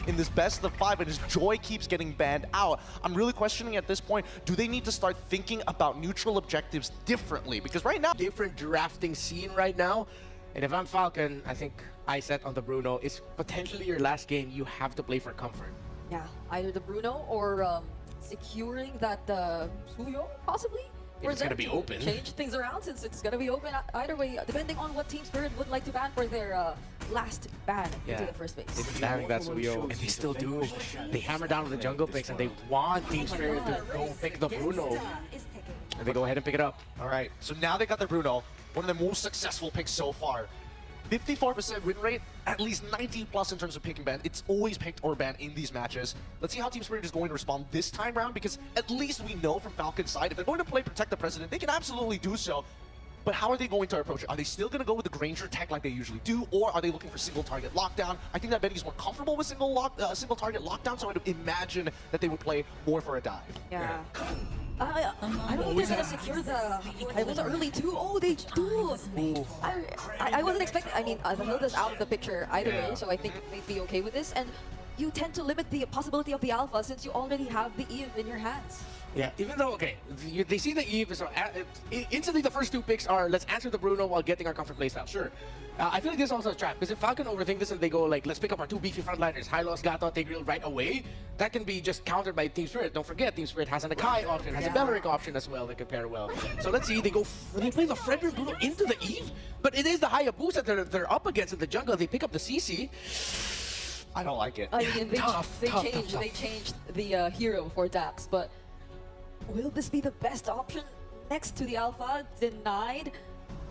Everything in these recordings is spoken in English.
in this best of 5, and his Joy keeps getting banned out. I'm really questioning at this point, do they need to start thinking about neutral objectives differently? Because right now... Different drafting scene right now. And if I'm Falcon, I think I set on the Bruno. It's potentially your last game. You have to play for comfort. Yeah, either the Bruno or securing that Suyo, possibly? It's going to be open. Change things around since it's going to be open either way, depending on what Team Spirit would like to ban for their last ban into the first phase. They've been banning that Suyo, and they still do. They hammer down on the jungle picks, and they want Team Spirit to go pick the Bruno. And they go ahead and pick it up. All right, so now they got their Bruno, one of the most successful picks so far. 54% win rate, at least 90 plus in terms of pick and ban. It's always picked or banned in these matches. Let's see how Team Spirit is going to respond this time round, because at least we know from Falcon's side, if they're going to play Protect the President, they can absolutely do so. But how are they going to approach it? Are they still going to go with the Granger tech like they usually do, or are they looking for single target lockdown? I think that Betty's more comfortable with single target lockdown, so I'd imagine that they would play more for a dive. Yeah. I don't think they're gonna secure the. It was early too. Oh, they do. I wasn't expecting. I mean, Vanilda's out of the picture either way, so I think they'd be okay with this. And you tend to limit the possibility of the alpha since you already have the Eve in your hands. Yeah, even though, okay, they see the Eve, so instantly the first two picks are, let's answer the Bruno while getting our comfort playstyle. Sure. I feel like this is also a trap, because if Falcon overthink this and they go like, let's pick up our two beefy frontliners, High Loss, Gato, take real right away, that can be just countered by Team Spirit. Don't forget, Team Spirit has an Akai option, has a Beleric option as well that can pair well. So let's see, they play the Frederick Bruno into the Eve, but it is the Hayabusa that they're up against in the jungle. They pick up the CC. I don't like it. I mean, they changed the hero for Dax, but will this be the best option next to the alpha? Denied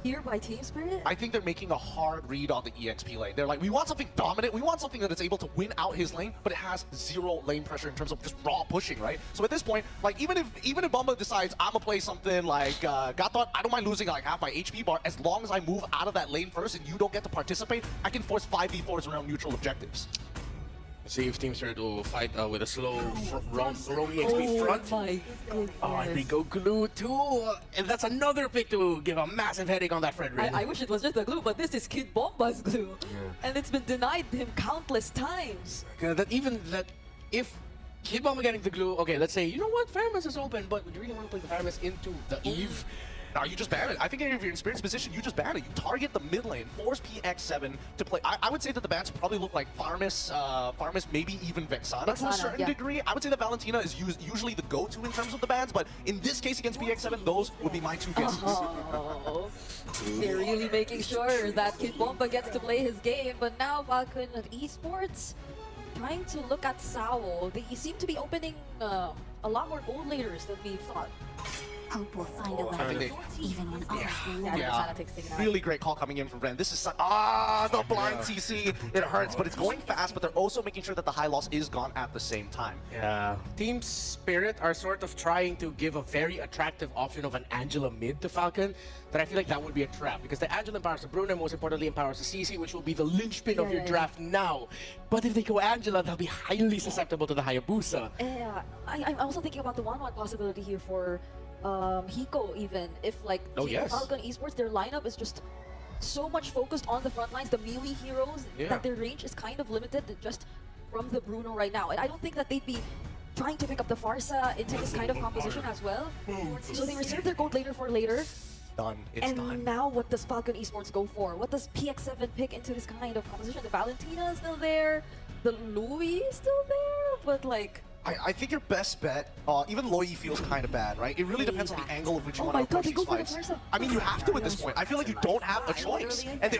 here by Team Spirit? I think they're making a hard read on the EXP lane. They're like, we want something dominant, we want something that is able to win out his lane, but it has zero lane pressure in terms of just raw pushing, right? So at this point, like even if Bumba decides I'm gonna play something like Gatot, I don't mind losing like half my HP bar as long as I move out of that lane first and you don't get to participate, I can force 5v4s around neutral objectives. See if Team Spirit will fight with a slow roaming XP front. My goodness. Oh, and they go glue too. And that's another pick to give a massive headache on that Frederick. I wish it was just a glue, but this is Kid Bomba's glue. Yeah. And it's been denied him countless times. That if Kid Bomba getting the glue, okay, let's say, you know what, Faramis is open, but would you really want to play the Faramis into the Eve? No, you just ban it. I think if you're in Spirit's position, you just ban it. You target the mid lane, force PX7 to play. I would say that the bans probably look like Farmis, maybe even Vexana to a certain degree. I would say that Valentina is usually the go-to in terms of the bans, but in this case against PX7, those would be my two guesses. Oh, they're really making sure that Kid Bomba gets to play his game, but now Falcon of Esports trying to look at Sao. They seem to be opening a lot more gold laters than we thought. Hope will find a way, even when others will. Yeah, really great call coming in from Ren. This is the blind CC. It hurts, but it's going fast, but they're also making sure that the high loss is gone at the same time. Yeah. Team Spirit are sort of trying to give a very attractive option of an Angela mid to Falcon, but I feel like that would be a trap, because the Angela empowers the Bruno, most importantly empowers the CC, which will be the linchpin of your draft now. But if they go Angela, they'll be highly susceptible to the Hayabusa. Yeah, I'm also thinking about the 1-1 possibility here for Hiko even, if like Falcon Esports, their lineup is just so much focused on the front lines, the melee heroes, that their range is kind of limited just from the Bruno right now. And I don't think that they'd be trying to pick up the Farsa into this kind of composition as well. So they reserve their gold later for later. Done. It's done. And now what does Falcon Esports go for? What does PX7 pick into this kind of composition? The Valentina is still there, the Louis is still there, but like... I think your best bet, even Loi feels kind of bad, right? It really depends on the angle of which you want to approach these fights. I mean, you have to at this point. I feel like you don't have a choice. And they,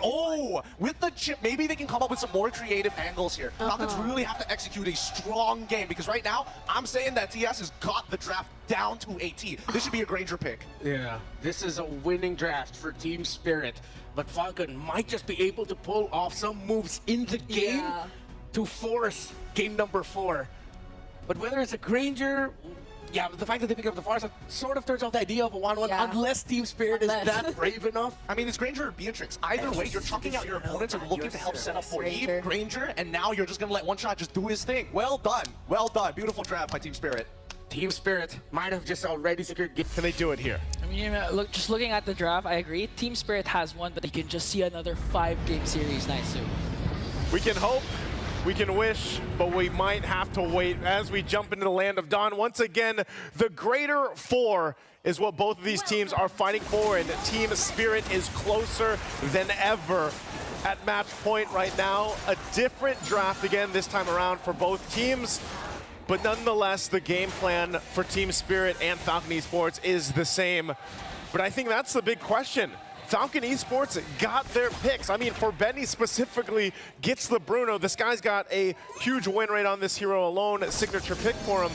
with the chip, maybe they can come up with some more creative angles here. Falcons really have to execute a strong game, because right now, I'm saying that TS has got the draft down to a T. This should be a Granger pick. Yeah, this is a winning draft for Team Spirit, but Falcon might just be able to pull off some moves in the game to force game number 4. But whether it's a Granger, but the fact that they pick up the Farsa sort of turns off the idea of a 1-1 unless Team Spirit is that brave enough. I mean, it's Granger or Beatrix. Either way, you're chucking out your opponents and looking to help set up for Eve, Granger, and now you're just going to let one shot just do his thing. Well done. Well done. Beautiful draft by Team Spirit. Team Spirit might have just already secured. Can they do it here? I mean, just looking at the draft, I agree. Team Spirit has one, but they can just see another 5-game series nice soon. We can hope We can wish, but we might have to wait as we jump into the land of Dawn. Once again, the greater 4 is what both of these teams are fighting for, and Team Spirit is closer than ever at match point right now. A different draft again this time around for both teams, but nonetheless, the game plan for Team Spirit and Falcon Esports is the same. But I think that's the big question. Falcon Esports got their picks. I mean, for Benny specifically, gets the Bruno. This guy's got a huge win rate on this hero alone, signature pick for him.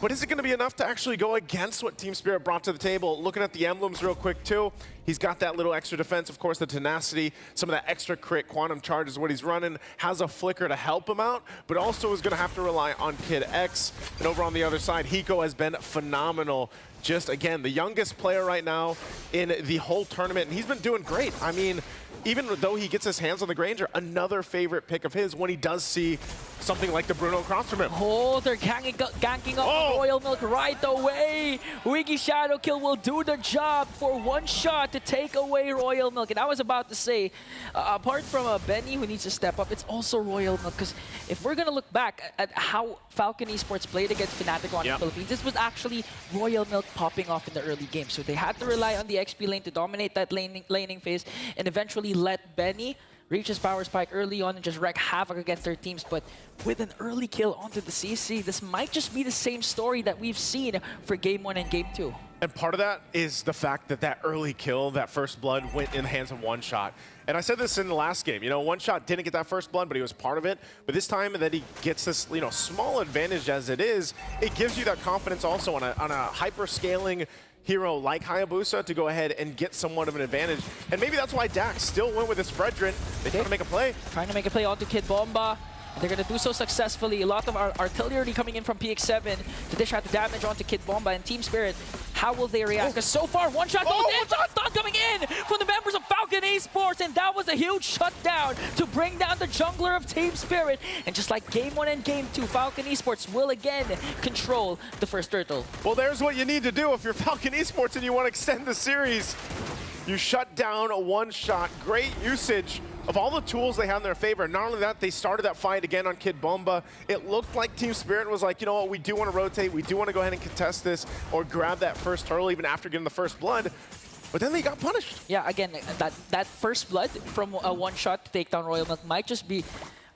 But is it going to be enough to actually go against what Team Spirit brought to the table? Looking at the emblems real quick, too. He's got that little extra defense, of course, the tenacity, some of that extra crit, quantum charge is what he's running, has a flicker to help him out, but also is going to have to rely on Kid X. And over on the other side, Hiko has been phenomenal. Just, again, the youngest player right now in the whole tournament, and he's been doing great. I mean, even though he gets his hands on the Granger, another favorite pick of his when he does see something like the Bruno across from him. Oh, they're ganking up Royal Milk right away. Wiggy Shadow Kill will do the job for one shot to take away Royal Milk. And I was about to say, apart from Benny who needs to step up, it's also Royal Milk. Because if we're going to look back at how Falcon Esports played against Fnatic on the Philippines, this was actually Royal Milk popping off in the early game. So they had to rely on the XP lane to dominate that laning phase and eventually let Benny reach his power spike early on and just wreak havoc against their teams. But with an early kill onto the CC, this might just be the same story that we've seen for Game 1 and Game 2. And part of that is the fact that that early kill, that first blood, went in the hands of One Shot. And I said this in the last game, you know, One Shot didn't get that first blood, but he was part of it. But this time that he gets this, you know, small advantage as it is, it gives you that confidence also on a hyper-scaling hero like Hayabusa to go ahead and get somewhat of an advantage. And maybe that's why Dax still went with his Fredrin. They trying to make a play. Trying to make a play onto Kid Bomba. They're going to do so successfully. A lot of artillery coming in from PX7 to dish out the damage onto Kid Bomba and Team Spirit. How will they react? Because so far, One Shot goes in. Stun coming in from the members of Falcon Esports. And that was a huge shutdown to bring down the jungler of Team Spirit. And just like Game 1 and Game 2, Falcon Esports will again control the first turtle. Well, there's what you need to do if you're Falcon Esports and you want to extend the series. You shut down a One Shot. Great usage of all the tools they have in their favor. Not only that, they started that fight again on Kid Bomba. It looked like Team Spirit was like, you know what, we do want to rotate, we do want to go ahead and contest this or grab that first turtle even after getting the first blood. But then they got punished. Yeah, again, that first blood from a One Shot to take down Royal Milk might just be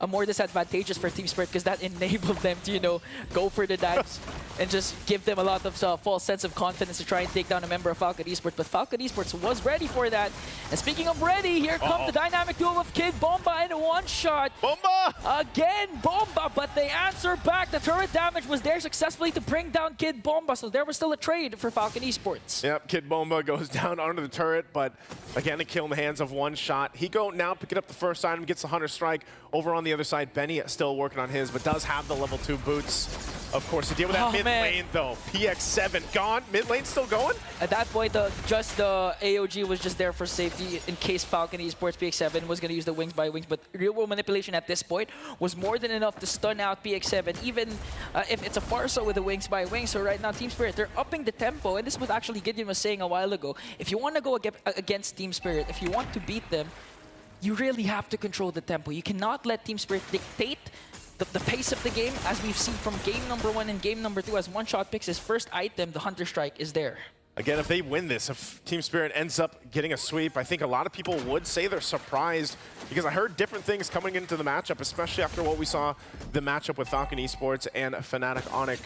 more disadvantageous for Team Spirit because that enabled them to, you know, go for the dance and just give them a lot of false sense of confidence to try and take down a member of Falcon Esports. But Falcon Esports was ready for that. And speaking of ready, here comes the dynamic duo of Kid Bomba and One Shot. Bomba! Again, Bomba, but they answer back. The turret damage was there successfully to bring down Kid Bomba, so there was still a trade for Falcon Esports. Yep, Kid Bomba goes down onto the turret, but again, a kill in the hands of One Shot. Hiko now picking up the first item, gets the Hunter Strike. Over on the other side, Benny still working on his, but does have the level 2 boots. Of course, to deal with that mid lane, though. PX7 gone. Mid lane still going? At that point, just the AOG was just there for safety in case Falcon Esports PX7 was going to use the wings by wings. But real world manipulation at this point was more than enough to stun out PX7, even if it's a Farsa with the wings by wings. So right now, Team Spirit, they're upping the tempo. And this was actually Gideon was saying a while ago. If you want to go against Team Spirit, if you want to beat them, you really have to control the tempo. You cannot let Team Spirit dictate the pace of the game, as we've seen from game number 1 and game number 2. As One Shot picks his first item, the Hunter Strike is there. Again, if they win this, if Team Spirit ends up getting a sweep, I think a lot of people would say they're surprised because I heard different things coming into the matchup, especially after what we saw the matchup with Falcon Esports and Fnatic Onic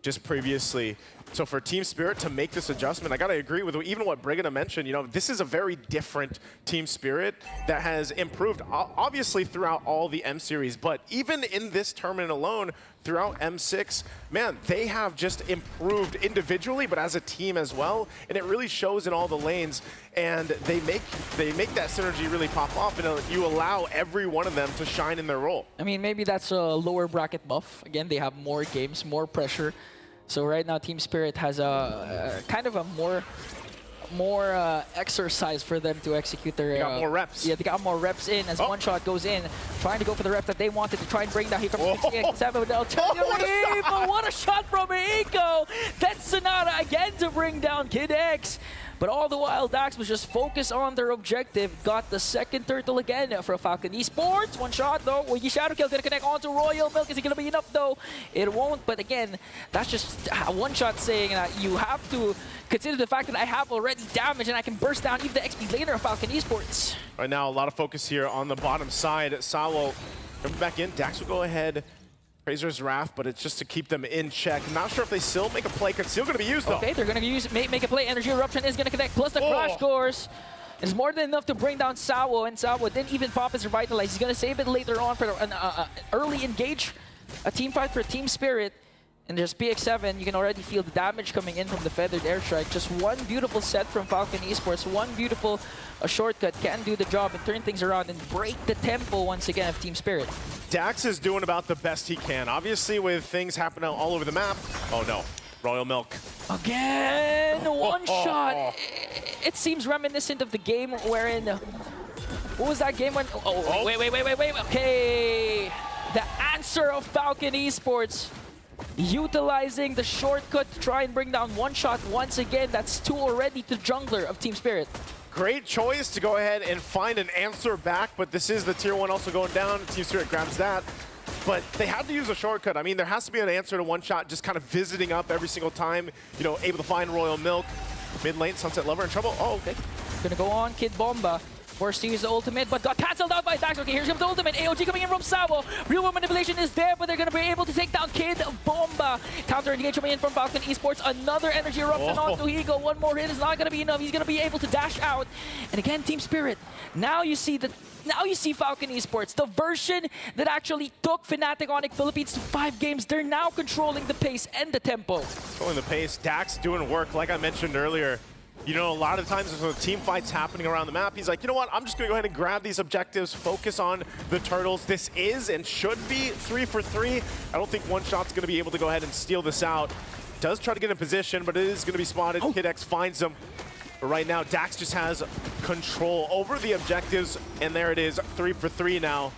just previously. So for Team Spirit to make this adjustment, I gotta agree with even what Brigida mentioned. You know, this is a very different Team Spirit that has improved, obviously throughout all the M series, but even in this tournament alone, throughout M6, man, they have just improved individually, but as a team as well, and it really shows in all the lanes. And they make that synergy really pop off, and you allow every one of them to shine in their role. I mean, maybe that's a lower bracket buff. Again, they have more games, more pressure. So right now, Team Spirit has a kind of a more exercise for them to execute their... They got more reps. Yeah, they got more reps in as One Shot goes in, trying to go for the reps that they wanted to try and bring down. Here comes PX7 with the but what a shot from Eiko! That's Sonata again to bring down Kid X. But all the while, Dax was just focused on their objective. Got the second turtle again for Falcon Esports. One shot though. Wiggy Shadow Kill gonna connect onto Royal Milk. Is it gonna be enough though? It won't. But again, that's just one shot saying that you have to consider the fact that I have already damage and I can burst down even the XP laner of Falcon Esports. Right now, a lot of focus here on the bottom side. Sawo coming back in. Dax will go ahead. Razor's Wrath, but it's just to keep them in check. Not sure if they still make a play. Conceal going to be used, though. Okay, they're going to use make a play. Energy Eruption is going to connect, plus the Crash Course. It's more than enough to bring down Sawo, and Sawo didn't even pop his Revitalize. He's going to save it later on for an early engage, a team fight for Team Spirit. And there's PX7, you can already feel the damage coming in from the Feathered Airstrike. Just one beautiful set from Falcon Esports, one beautiful shortcut can do the job and turn things around and break the tempo once again of Team Spirit. Dax is doing about the best he can. Obviously, with things happening all over the map. Oh no, Royal Milk. Again, one shot. It seems reminiscent of the game wherein, what was that game when, wait. Okay, the answer of Falcon Esports. Utilizing the shortcut to try and bring down one shot once again. That's 2 already to jungler of Team Spirit. Great choice to go ahead and find an answer back, but this is the tier 1 also going down. Team Spirit grabs that. But they had to use a shortcut. I mean, there has to be an answer to one shot, just kind of visiting up every single time, you know, able to find Royal Milk. Mid lane, Sunset Lover in trouble. Oh, okay. Gonna go on Kid Bomba. Forced to use the ultimate, but got cancelled out by Dax. Okay, here's the ultimate. AOG coming in from Sawo. Real world manipulation is there, but they're going to be able to take down Kid Bomba. Counter engage coming in from Falcon Esports. Another energy eruption onto Higo. One more hit is not going to be enough. He's going to be able to dash out. And again, Team Spirit. Now you see Falcon Esports, the version that actually took Fnatic Onic Philippines to 5 games. They're now controlling the pace and the tempo. Controlling the pace. Dax doing work, like I mentioned earlier. You know, a lot of times there's team fights happening around the map. He's like, you know what? I'm just going to go ahead and grab these objectives, focus on the turtles. This is and should be 3 for 3. I don't think one shot's going to be able to go ahead and steal this out. Does try to get in position, but it is going to be spotted. Kid X finds him. But right now, Dax just has control over the objectives, and there it is, 3 for 3 now.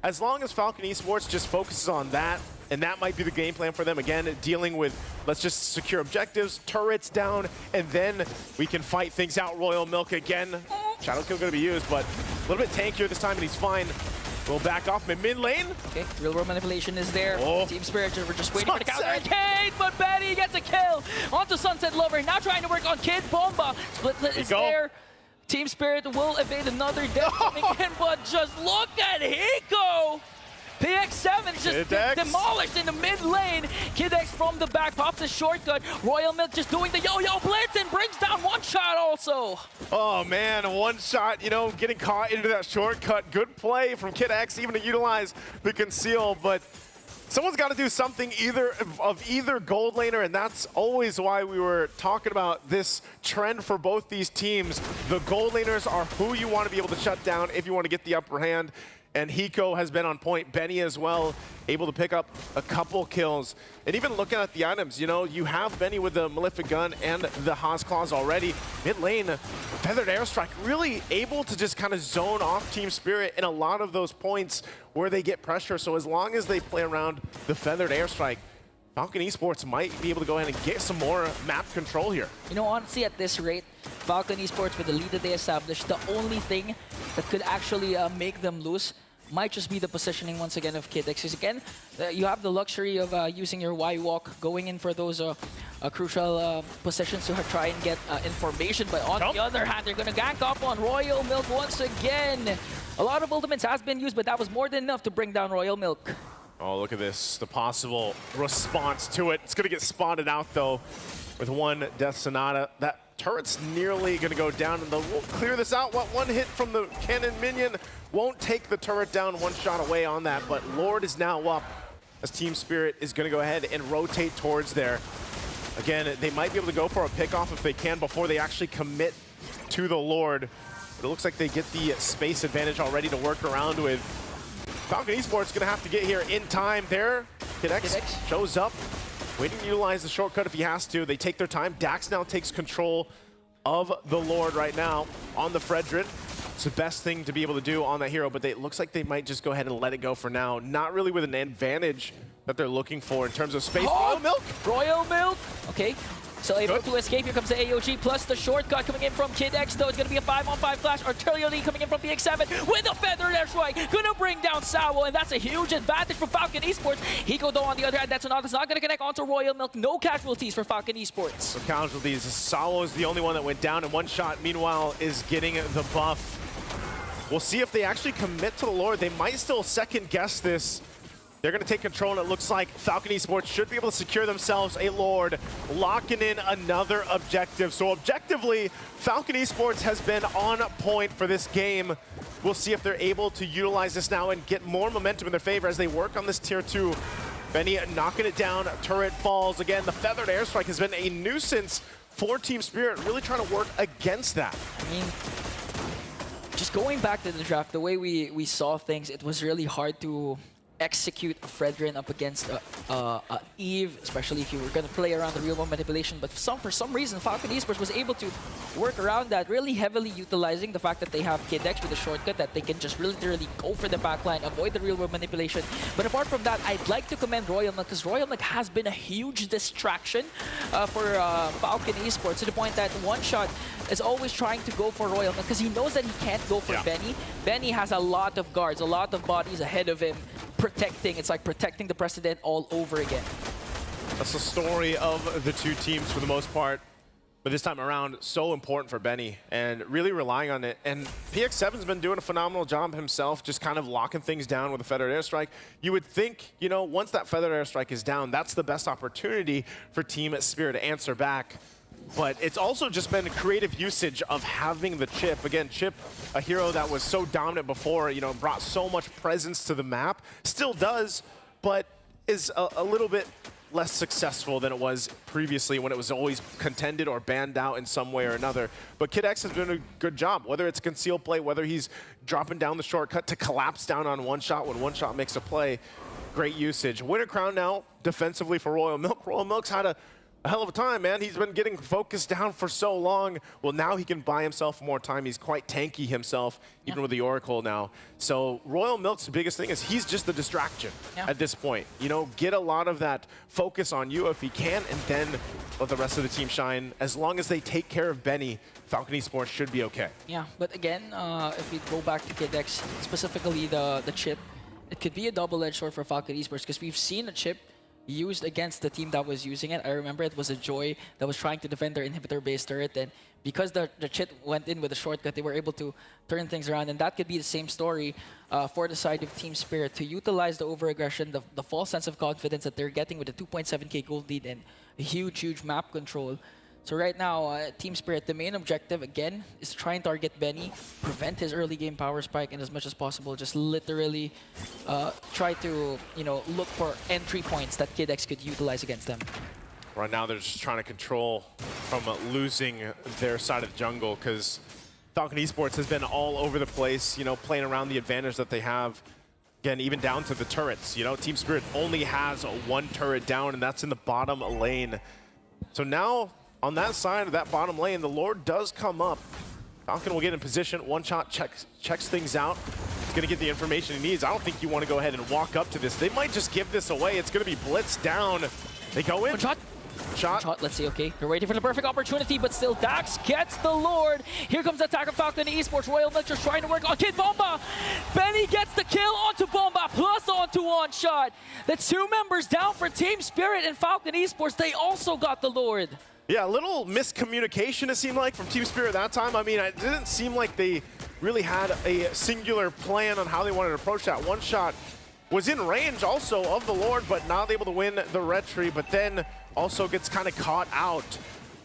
As long as Falcon Esports just focuses on that, and that might be the game plan for them. Again, dealing with, let's just secure objectives, turrets down, and then we can fight things out. Royal Milk again. Shadow Kill going to be used, but a little bit tankier this time, and he's fine. We'll back off mid lane. Okay, real world manipulation is there. Team Spirit, we're just waiting Sunset. for the counter. Kate, but Betty gets a kill onto Sunset Lover. Now trying to work on Kid Bomba. Split is there. Team Spirit will evade another death coming in, but just look at Hiko. PX7 is just demolished in the mid lane. Kid X from the back pops a shortcut. Royal Milk just doing the yo-yo blitz and brings down one shot also. Oh man, one shot, you know, getting caught into that shortcut. Good play from Kid X even to utilize the conceal, but someone's got to do something either gold laner, and that's always why we were talking about this trend for both these teams. The gold laners are who you want to be able to shut down if you want to get the upper hand. And Hiko has been on point. Benny as well, able to pick up a couple kills. And even looking at the items, you know, you have Benny with the Malefic Gun and the Haas Claws already. Mid lane, Feathered Airstrike, really able to just kind of zone off Team Spirit in a lot of those points where they get pressure. So as long as they play around the Feathered Airstrike, Falcon Esports might be able to go ahead and get some more map control here. You know, honestly, at this rate, Falcon Esports, with the lead that they established, the only thing that could actually make them lose might just be the positioning once again of Kid X. Because again, you have the luxury of using your Y-Walk, going in for those crucial positions to try and get information. But on the other hand, they're going to gank up on Royal Milk once again. A lot of ultimates has been used, but that was more than enough to bring down Royal Milk. Oh, look at this, the possible response to it. It's going to get spotted out, though, with one Death Sonata. That turret's nearly going to go down, and they'll clear this out. What, one hit from the cannon minion won't take the turret down, one shot away on that, but Lord is now up as Team Spirit is going to go ahead and rotate towards there. Again, they might be able to go for a pickoff if they can before they actually commit to the Lord. But it looks like they get the space advantage already to work around with. Falcon Esports going to have to get here in time there. Kid X shows up, waiting to utilize the shortcut if he has to. They take their time. Dax now takes control of the Lord right now on the Fredrin. It's the best thing to be able to do on that hero, but it looks like they might just go ahead and let it go for now. Not really with an advantage that they're looking for in terms of space. Royal Milk! Okay. Still able to escape. Here comes the AOG plus the shortcut coming in from Kid X, though. It's going to be a 5-on-5 flash. Artillery coming in from BX7 with a feathered airstrike. Going to bring down Sawo, and that's a huge advantage for Falcon Esports. Hiko, though, on the other hand, that's not going to connect onto Royal Milk. No casualties for Falcon Esports. So casualties. Sawo is the only one that went down, and One Shot, meanwhile, is getting the buff. We'll see if they actually commit to the Lord. They might still second guess this. They're going to take control, and it looks like Falcon Esports should be able to secure themselves a Lord, locking in another objective. So objectively, Falcon Esports has been on point for this game. We'll see if they're able to utilize this now and get more momentum in their favor as they work on this tier 2. Benny knocking it down, turret falls. Again, the feathered airstrike has been a nuisance for Team Spirit, really trying to work against that. I mean, just going back to the draft, the way we saw things, it was really hard to execute a Fredrin up against Eve, especially if you were going to play around the real-world manipulation. But for some reason, Falcon Esports was able to work around that, really heavily utilizing the fact that they have Kid X with a shortcut that they can just literally go for the backline, avoid the real-world manipulation. But apart from that, I'd like to commend Royal Milk, because Royal Milk has been a huge distraction for Falcon Esports, to the point that One Shot is always trying to go for Royal Milk because he knows that he can't go for Benny. Benny has a lot of guards, a lot of bodies ahead of him, protecting. It's like protecting the precedent all over again. That's the story of the two teams for the most part. But this time around, so important for Benny and really relying on it. And PX7's been doing a phenomenal job himself, just kind of locking things down with a feathered airstrike. You would think, you know, once that feathered airstrike is down, that's the best opportunity for Team Spirit to answer back. But it's also just been creative usage of having the Chip. Again, Chip, a hero that was so dominant before, you know, brought so much presence to the map. Still does, but is a little bit less successful than it was previously when it was always contended or banned out in some way or another. But Kid X has done a good job, whether it's concealed play, whether he's dropping down the shortcut to collapse down on One Shot when One Shot makes a play. Great usage. Winter Crown now defensively for Royal Milk. Royal Milk's had a hell of a time, man. He's been getting focused down for so long. Well, now he can buy himself more time. He's quite tanky himself, even with the Oracle now. So Royal Milk's biggest thing is he's just the distraction at this point. You know, get a lot of that focus on you if he can, and then let the rest of the team shine. As long as they take care of Benny, Falcon Esports should be okay. Yeah, but again, if we go back to Kid X, specifically the Chip, it could be a double-edged sword for Falcon Esports, because we've seen a Chip used against the team that was using it. I remember it was a Joy that was trying to defend their inhibitor-based turret, and because the Chit went in with a shortcut, they were able to turn things around, and that could be the same story for the side of Team Spirit, to utilize the over-aggression, the false sense of confidence that they're getting with the 2.7k gold lead and a huge map control. So right now, Team Spirit, the main objective, again, is to try and target Benny, prevent his early game power spike, and as much as possible, just literally try to, you know, look for entry points that Kid X could utilize against them. Right now, they're just trying to control from losing their side of the jungle, because Falcon Esports has been all over the place, you know, playing around the advantage that they have. Again, even down to the turrets. You know, Team Spirit only has one turret down, and that's in the bottom lane. So now, on that side of that bottom lane, the Lord does come up. Falcon will get in position. One Shot checks things out. He's going to get the information he needs. I don't think you want to go ahead and walk up to this. They might just give this away. It's going to be blitzed down. They go in. One shot. Let's see, okay. They're waiting for the perfect opportunity, but still Dax gets the Lord. Here comes the attack of Falcon Esports. Royal Milk just trying to work on Kid Bomba. Benny gets the kill onto Bomba, plus onto One Shot. The two members down for Team Spirit and Falcon Esports. They also got the Lord. Yeah, a little miscommunication, it seemed like, from Team Spirit that time. I mean, it didn't seem like they really had a singular plan on how they wanted to approach that. One Shot was in range also of the Lord, but not able to win the retry, but then also gets kind of caught out.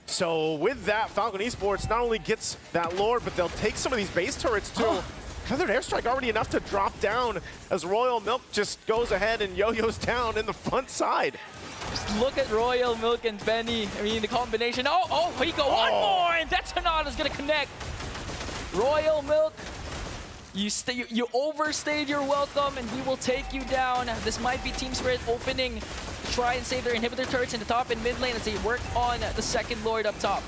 So with that, Falcon Esports not only gets that Lord, but they'll take some of these base turrets too. Feathered airstrike already enough to drop down as Royal Milk just goes ahead and yo-yos down in the front side. Just look at Royal Milk and Benny. I mean, the combination. Oh, here you go. One more, and Detonata's going to connect. Royal Milk, you overstayed your welcome, and we will take you down. This might be Team Spirit opening to try and save their inhibitor turrets in the top and mid lane as they work on the second Lord up top.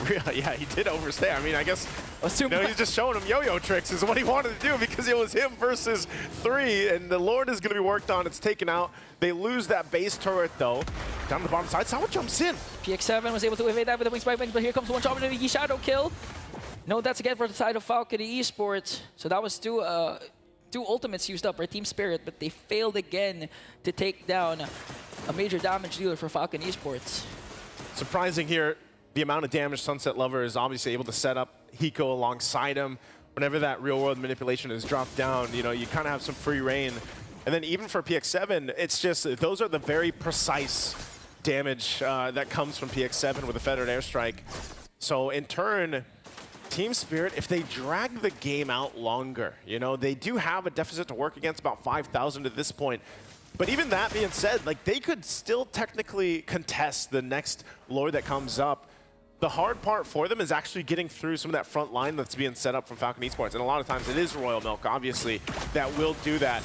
Really, yeah, he did overstay. I mean, I guess no, he's just showing him yo-yo tricks is what he wanted to do, because it was him versus 3, and the Lord is going to be worked on. It's taken out. They lose that base turret, though. Down the bottom side, Sawa jumps in. PX7 was able to evade that with the wing spike, but here comes one shot with the shadow kill. No, that's again for the side of Falcon Esports. So that was two ultimates used up by Team Spirit, but they failed again to take down a major damage dealer for Falcon Esports. Surprising here, the amount of damage Sunset Lover is obviously able to set up Hiko alongside him. Whenever that real-world manipulation is dropped down, you know, you kind of have some free reign. And then even for PX7, it's just, those are the very precise damage that comes from PX7 with a Fettered Airstrike. So in turn, Team Spirit, if they drag the game out longer, you know, they do have a deficit to work against, about 5,000 at this point. But even that being said, like, they could still technically contest the next lore that comes up. The hard part for them is actually getting through some of that front line that's being set up from Falcon Esports. And a lot of times it is Royal Milk, obviously, that will do that.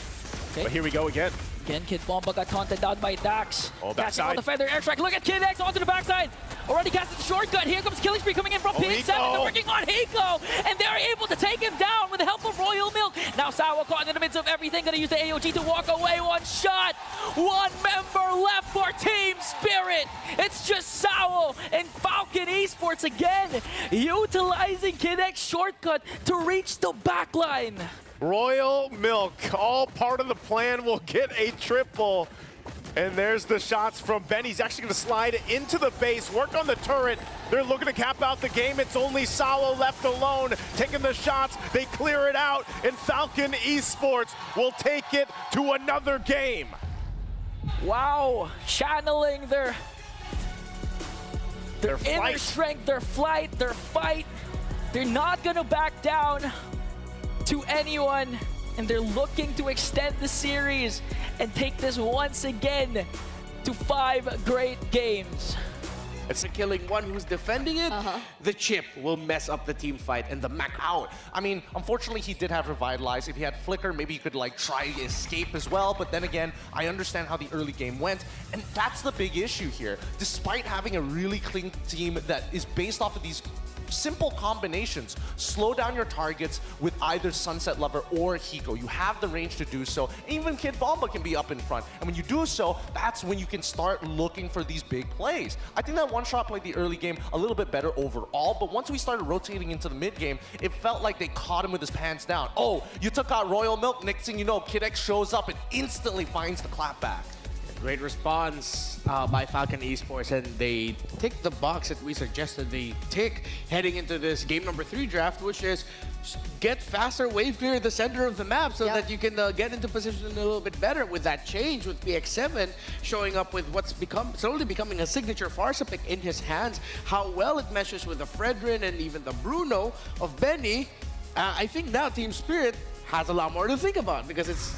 Okay. But here we go again. Again, Kid Bomba got taunted down by Dax. Oh, Casting on the Feather Airstrike. Look at Kid X onto the backside. Already casted the shortcut. Here comes Killing Spree coming in from PX7. They're working on Hiko. And they're able to take him down with the help of Royal Milk. Now Sawa caught in the midst of everything. Gonna use the AOG to walk away. One shot. One member left for Team Spirit. It's just Sawa and Falcon Esports again. Utilizing Kid X shortcut to reach the backline. Royal Milk, all part of the plan, will get a triple. And there's the shots from Ben. He's actually going to slide into the base, work on the turret. They're looking to cap out the game. It's only Sawa left alone, taking the shots. They clear it out, and Falcon Esports will take it to another game. Wow, channeling their inner strength, their flight, their fight. They're not going to back down to anyone, and they're looking to extend the series and take this once again to 5 great games. It's killing one who's defending it. The chip will mess up the team fight and the Mac out. I mean, unfortunately, he did have Revitalize. If he had Flicker, maybe he could like try to escape as well. But then again, I understand how the early game went, and that's the big issue here. Despite having a really clean team that is based off of these simple combinations, slow down your targets with either Sunset Lover or Hiko. You have the range to do so. Even Kid Bomba can be up in front. And when you do so, that's when you can start looking for these big plays. I think that one shot played the early game a little bit better overall, but once we started rotating into the mid game, it felt like they caught him with his pants down. Oh, you took out Royal Milk. Next thing you know, Kid X shows up and instantly finds the clapback. Great response by Falcon Esports, and they tick the box that we suggested they tick heading into this game number 3 draft, which is get faster wave clear at the center of the map so that you can get into position a little bit better. With that change, with PX7 showing up with what's slowly becoming a signature Farsa pick in his hands, how well it meshes with the Fredrin and even the Bruno of Benny, I think now Team Spirit has a lot more to think about, because it's